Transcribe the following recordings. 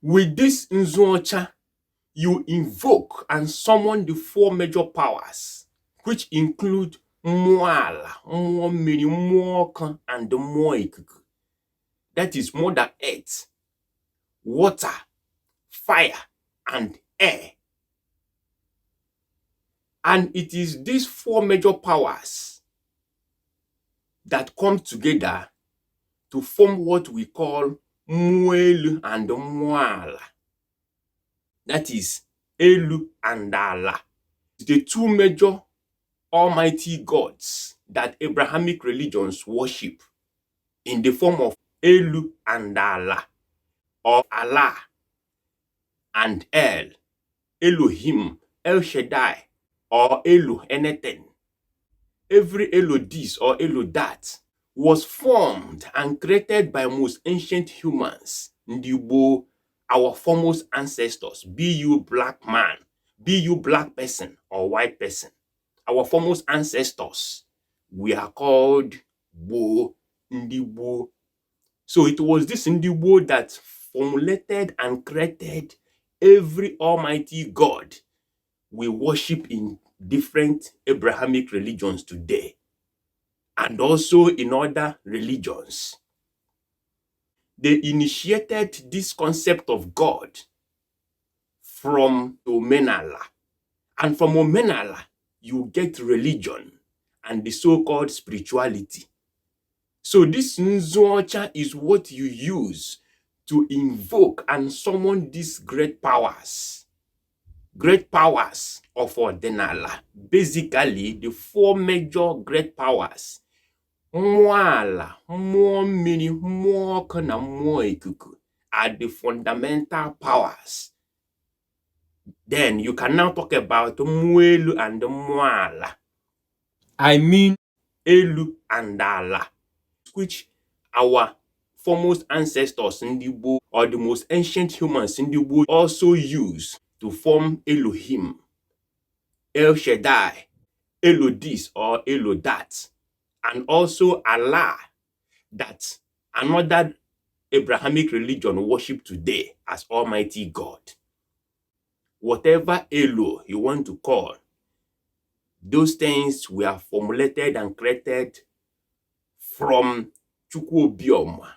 With this Nzuocha, you invoke and summon the four major powers, which include Mwala, Mmiri, Mmụọka, and the Mmụọ. That is Mother Earth, water, fire, and air. And it is these four major powers that come together to form what we call Mwelu and Mwala. That is Elu and Ala. The two major almighty gods that Abrahamic religions worship in the form of Elu and Allah, or Allah and El, Elohim, El Shaddai, or Elu anything. Every Elu this or Elu that was formed and created by most ancient humans, Ndibo, our foremost ancestors, be you black man, be you black person or white person. Our foremost ancestors, we are called Bo, Ndibo. So it was this Ndibo that formulated and created every almighty God we worship in different Abrahamic religions today, and also in other religions. They initiated this concept of God from Omenala. And from Omenala, you get religion and the so-called spirituality. So this Nzuocha is what you use to invoke and summon these great powers of Ọdinala. Basically, the four major great powers, Mwala, Mmụọ Mmiri, Mmụọka, na Mmụọ Ikuku, are the fundamental powers. Then you can now talk about Mwelu and Mwala. I mean Elu and Ala, which our foremost ancestors in the Igbo, or the most ancient humans in the Igbo, also use to form Elohim, El Shaddai, Elo this or Elo that, and also Allah, that another Abrahamic religion worship today as Almighty God. Whatever Elo you want to call, those things were formulated and created from Chukwuobioma.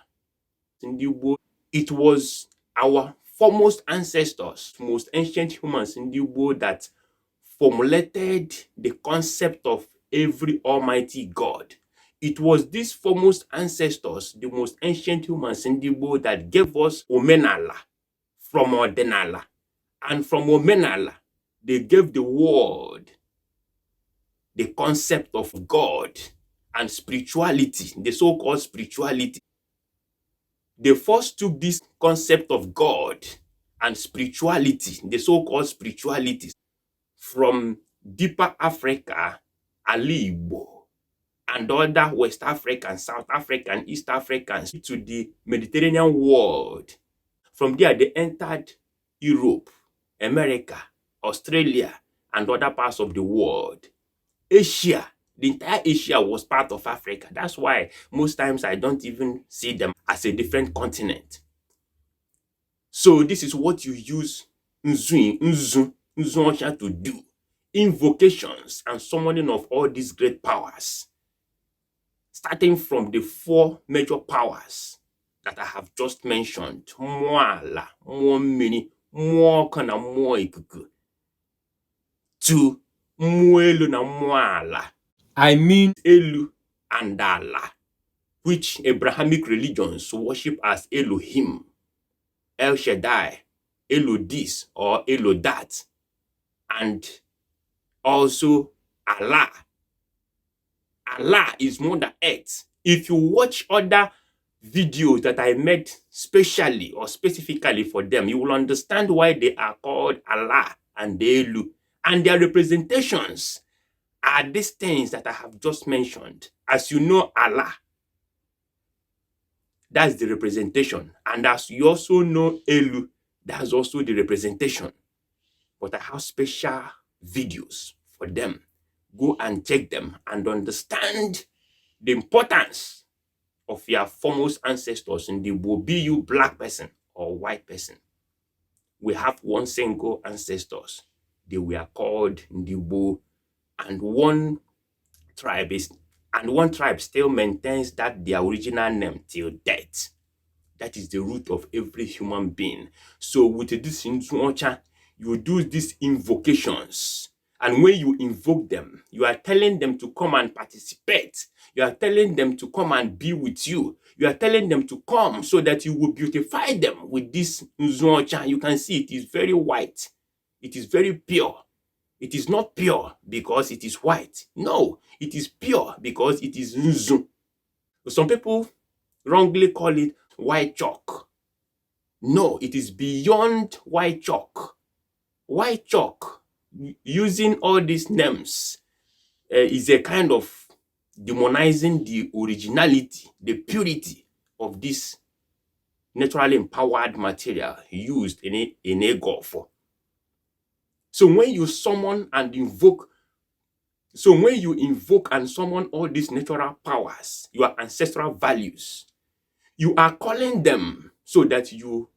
It was our foremost ancestors, most ancient humans in the world, that formulated the concept of every almighty God. It was these foremost ancestors, the most ancient humans in the world, that gave us Omenala from Ọdinala. And from Omenala, they gave the world the concept of God and spirituality, the so-called spirituality. They first took this concept of God and spirituality, the so-called spirituality, from deeper Africa, Alibo, and other West African, South African, East Africans to the Mediterranean world. From there, they entered Europe, America, Australia, and other parts of the world. Asia, the entire Asia was part of Africa. That's why most times I don't even see them as a different continent. So this is what you use Nzuocha to do. Invocations and summoning of all these great powers, starting from the four major powers that I have just mentioned: Mwala, Mmụọ Mmiri, Mmụọka, na Mmụọ Ikuku, to Mwelu na Mwala. I mean Elu and Allah, which Abrahamic religions worship as Elohim, El Shaddai, Elo this or Elo that, and also Allah. Allah is Mother Earth. If you watch other videos that I made specially or specifically for them, you will understand why they are called Allah and Elu. And their representations are these things that I have just mentioned. As you know, Allah, that's the representation. And as you also know, Elu, that's also the representation. But I have special videos for them. Go and check them and understand the importance of your foremost ancestors in the world, be you black person or white person. we have one single ancestors. They were called Ndibo, and one tribe still maintains that their original name till death. That is the root of every human being. So with this Nzuocha, you do these invocations. And when you invoke them, you are telling them to come and participate. You are telling them to come and be with you. You are telling them to come so that you will beautify them with this Nzuocha. You can see it is very white. It is very pure. It is not pure because it is white. No, it is pure because it is Nzu. Some people wrongly call it white chalk. No, it is beyond white chalk. White chalk, using all these names, is a kind of demonizing the originality, the purity of this naturally empowered material used in a golf. So when you summon and invoke, and summon all these natural powers, your ancestral values, you are calling them so that you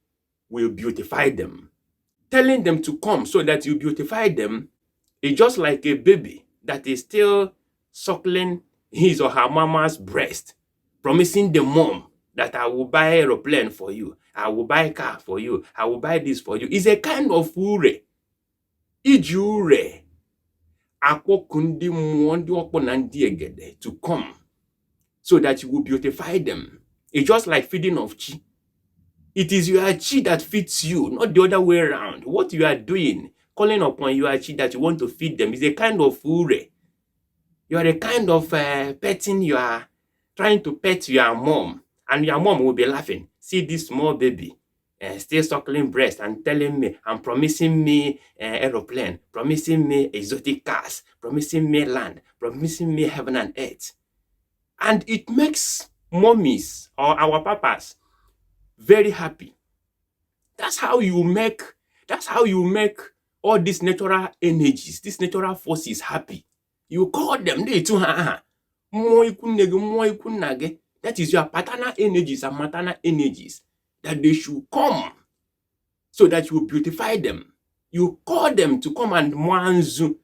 will beautify them. Telling them to come so that you beautify them is just like a baby that is still suckling his or her mama's breast, promising the mom that I will buy an aeroplane for you, I will buy a car for you, I will buy this for you. It's a kind of ure. Iji ure akpọku ndị mmụọ ndị ọkpọ na ndị egede to come so that you will beautify them. It's just like feeding of chi. It is your chi that feeds you, not the other way around. What you are doing, calling upon your chi that you want to feed them, is a kind of ure. You are a kind of petting, you are trying to pet your mom, and your mom will be laughing. See this small baby, still suckling breast and telling me and promising me aeroplane, promising me exotic cars, promising me land, promising me heaven and earth. And it makes mommies or our papas very happy. That's how you make all these natural energies, these natural forces happy. You call them, that is your paternal energies and maternal energies, that they should come so that you beautify them. You call them to come and mwanzu,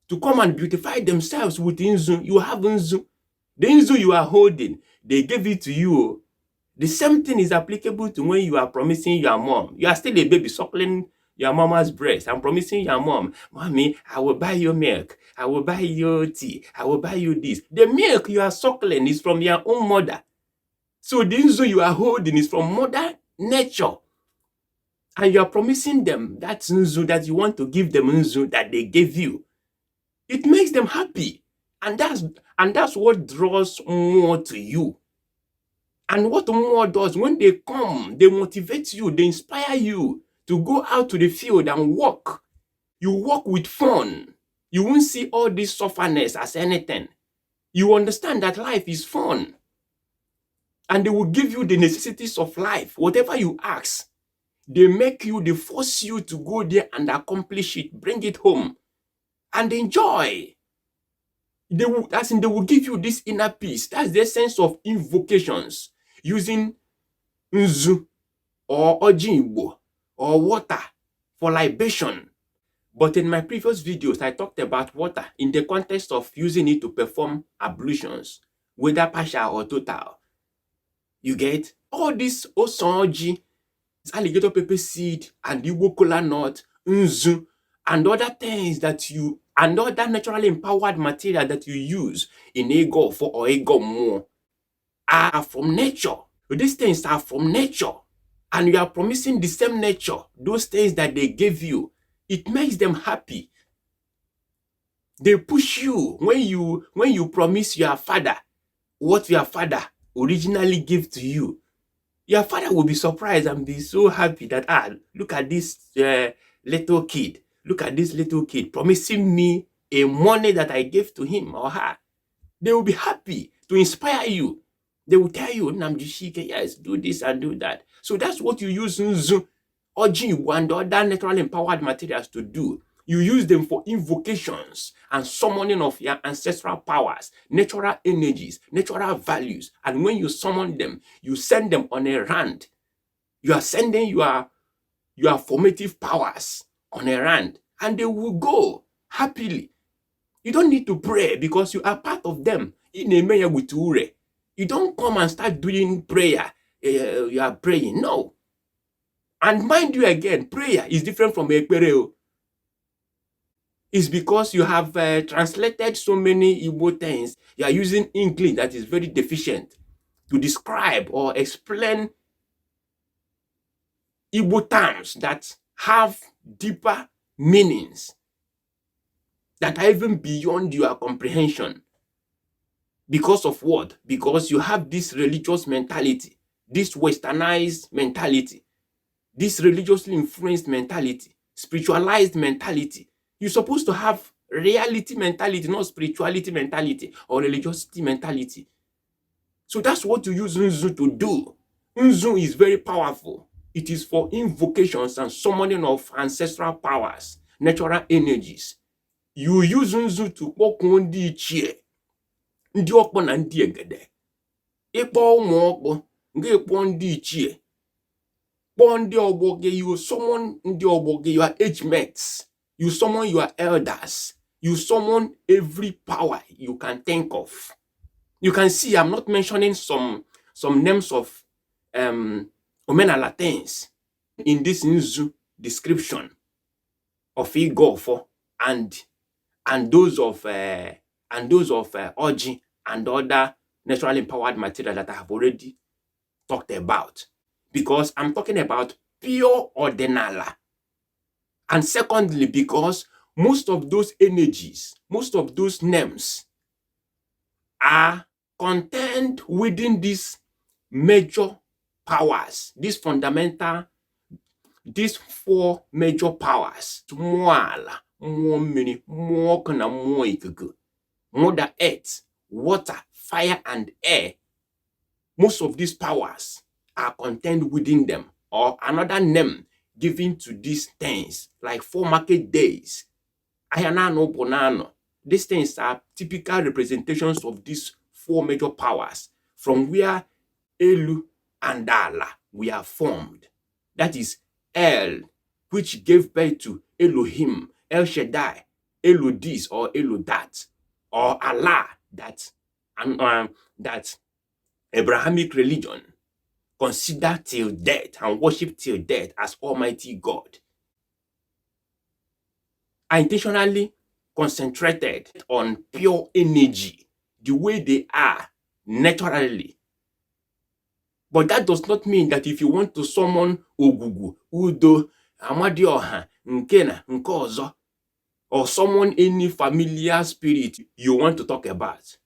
to come and beautify themselves with Nzu. You have Nzu. The Nzu you are holding, they gave it to you. The same thing is applicable to when you are promising your mom. You are still a baby suckling your mama's breast and promising your mom, Mommy, I will buy you milk, I will buy you tea, I will buy you this. The milk you are suckling is from your own mother. So the Nzu you are holding is from Mother Nature. And you are promising them that Nzu, that you want to give them Nzu that they gave you. It makes them happy. And that's what draws more to you. And what more does, when they come, they motivate you, they inspire you to go out to the field and work. You work with fun. You won't see all this sufferness as anything. You understand that life is fun. And they will give you the necessities of life. Whatever you ask, they force you to go there and accomplish it, bring it home, and enjoy. They will give you this inner peace. That's the sense of invocations, using Nzu or Ojimbo or water for libation. But in my previous videos, I talked about water in the context of using it to perform ablutions, whether partial or total. You get all this Osonji, alligator pepper seed, and Igbo kola nut, Nzu, and other things and other naturally empowered material that you use in Ego for or Ego more are from nature. These things are from nature. And you are promising the same nature, those things that they gave you. It makes them happy. They push you when you promise your father what your father originally gave to you. Your father will be surprised and be so happy that, look at this little kid. Look at this little kid promising me a money that I gave to him or her. They will be happy to inspire you. They will tell you, Namjishike, yes, do this and do that. So that's what you use Nzu, Ojimbo, and other naturally empowered materials to do. You use them for invocations and summoning of your ancestral powers, natural energies, natural values. And when you summon them, you send them on a errand. You are sending your your formative powers on a rand, and they will go happily. You don't need to pray because you are part of them. You don't come and start doing prayer. You are praying. No. And mind you again, prayer is different from ekpere. It's because you have translated so many Igbo things. You are using English that is very deficient to describe or explain Igbo terms that have deeper meanings that are even beyond your comprehension. Because of what? Because you have this religious mentality, this westernized mentality, this religiously influenced mentality, spiritualized mentality. You're supposed to have reality mentality, not spirituality mentality or religiosity mentality. So that's what you use Nzu to do. Nzu is very powerful. It is for invocations and summoning of ancestral powers, natural energies. You use Nzu to kpọkuo ndị ichie, ndị ọkpọ na ndị egede. Ịkpọ ụmụ ọkpọ, nga ịkpọ ndị ichie. Kpọọ ndị ọgbọ gị, you summon ndị ọgbọ gị, your age mates. You summon your elders. You summon every power you can think of. You can see I'm not mentioning some names of Omenala things in this Nzu description of Igofo and those of Oji and other naturally empowered material that I have already talked about, because I'm talking about pure Ọdinala. And secondly, because most of those energies, most of those names are contained within these major powers, these fundamental, these four major powers. Mwala, mmiri, mmụọ na mmụọ ikuku, Mother Earth, water, fire, and air. Most of these powers are contained within them, or another name given to these things, like 4 market days. Ayanano Bonano. These things are typical representations of these 4 major powers from where Elu and Ala we are formed. That is El, which gave birth to Elohim, El Shaddai, Elo this or Elo that, or Allah, that Abrahamic religion consider till death and worship till death as Almighty God. I intentionally concentrated on pure energy, the way they are naturally. But that does not mean that if you want to summon Ogugu, Udo, Amadioha, Nkena, Nkozo, or summon any familiar spirit you want to talk about,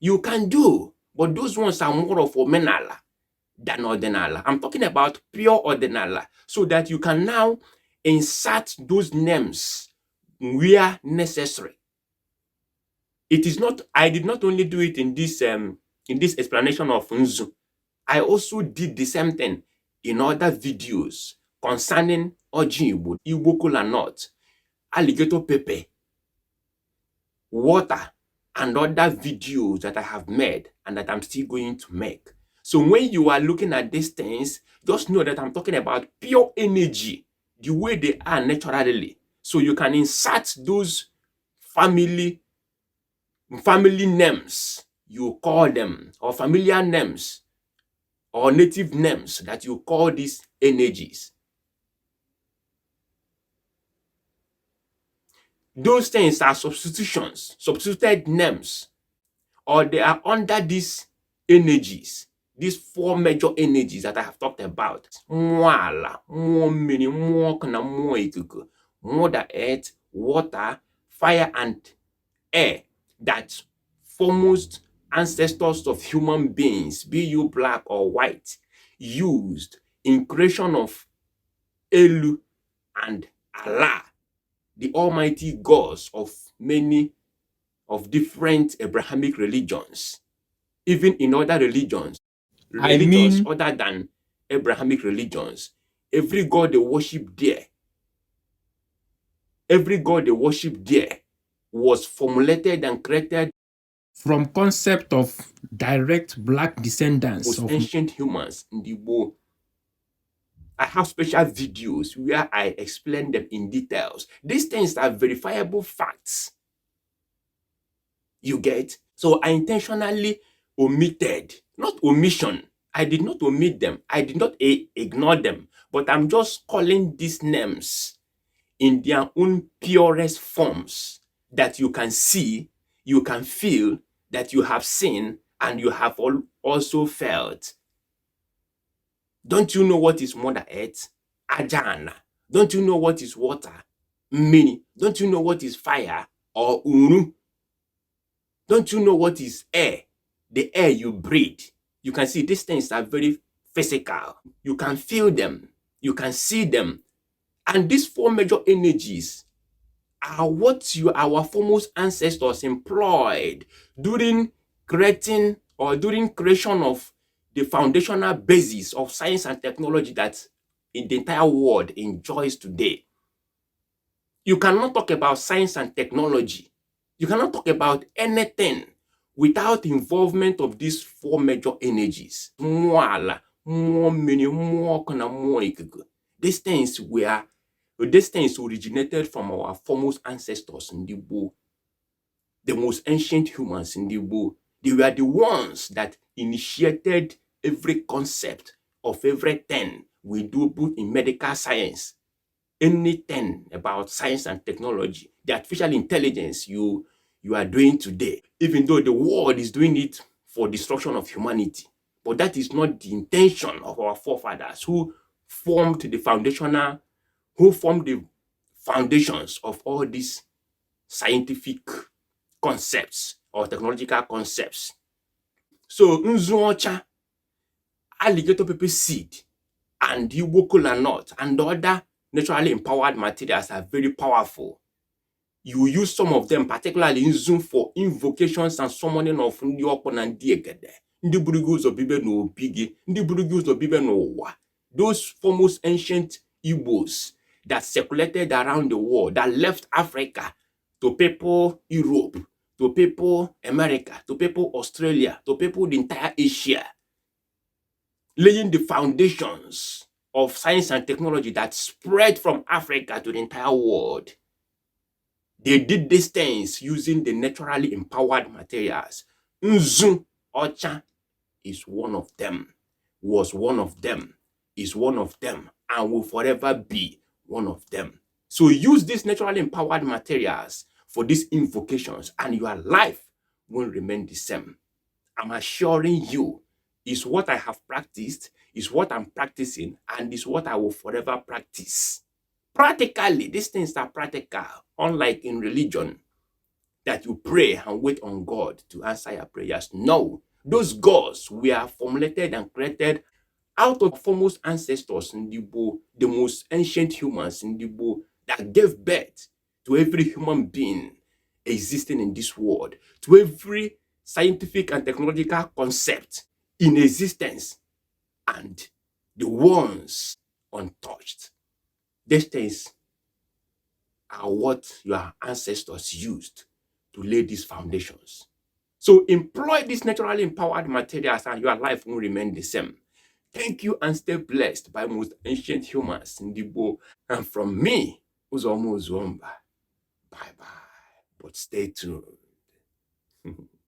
you can do, but those ones are more of Omenala than Ọdinala. I'm talking about pure Ọdinala, so that you can now insert those names where necessary. It is not, I did not only do it in this explanation of Nzu. I also did the same thing in other videos concerning Oji Igbo, Igbo Kola Nut, alligator pepper, water, and other videos that I have made and that I'm still going to make. So when you are looking at these things, just know that I'm talking about pure energy, the way they are naturally. So you can insert those family names, you call them, or familiar names, or native names that you call these energies. Those things are substitutions, substituted names, or they are under these energies, these 4 major energies that I have talked about. Mwala, mmiri, mmụọ na mmụọ ikuku, Mother Earth, water, fire, and air, that foremost ancestors of human beings, be you black or white, used in creation of Elu and Allah, the almighty gods of many of different Abrahamic religions, even in other religions other than Abrahamic religions. Every god they worship there, was formulated and created from concept of direct black descendants of ancient humans in the Igbo I have special videos where I explain them in details. These things are verifiable facts. You get? So I intentionally omitted, not omission. I did not omit them. I did not ignore them. But I'm just calling these names in their own purest forms that you can see, you can feel, that you have seen, and you have also felt. Don't you know what is Mother Earth? Ajana. Don't you know what is water? Mini. Don't you know what is fire? Or unu? Don't you know what is air? The air you breathe. You can see these things are very physical. You can feel them. You can see them. And these four major energies are what our foremost ancestors employed during creating or during creation of the foundational basis of science and technology that in the entire world enjoys today. You cannot talk about science and technology. You cannot talk about anything without involvement of these four major energies. These things originated from our foremost ancestors in the Igbo, the most ancient humans in the Igbo. They were the ones that initiated every concept of everything we do, both in medical science, anything about science and technology, the artificial intelligence you are doing today, even though the world is doing it for destruction of humanity. But that is not the intention of our forefathers who formed the foundations of all these scientific concepts or technological concepts. So nzuocha, alligator pepper seed, and Igbo kola nut and other naturally empowered materials are very powerful. You use some of them, particularly in Zoom, for invocations and summoning of ndị ọkpọ na ndị egede, ndị buru ụzọ bibe n'obi gị, ndị buru ụzọ bibe n'ụwa. Those foremost ancient Igbos that circulated around the world, that left Africa to people Europe, to people America, to people Australia, to people the entire Asia, laying the foundations of science and technology that spread from Africa to the entire world. They did these things using the naturally empowered materials. Nzu Ocha is one of them, was one of them, is one of them, and will forever be one of them. So use these naturally empowered materials for these invocations, and your life will remain the same. I'm assuring you, is what I have practiced, is what I'm practicing, and is what I will forever practice. Practically, these things are practical, unlike in religion, that you pray and wait on God to answer your prayers. No, those gods were formulated and created out of foremost ancestors in the Igbo, the most ancient humans in the Igbo, that gave birth to every human being existing in this world, to every scientific and technological concept in existence, and the ones untouched. These things are what your ancestors used to lay these foundations. So employ these naturally empowered materials and your life will remain the same. Thank you and stay blessed by most ancient humans in the Igbo. And from me, Uzomo Uzomba. Bye-bye. But stay tuned.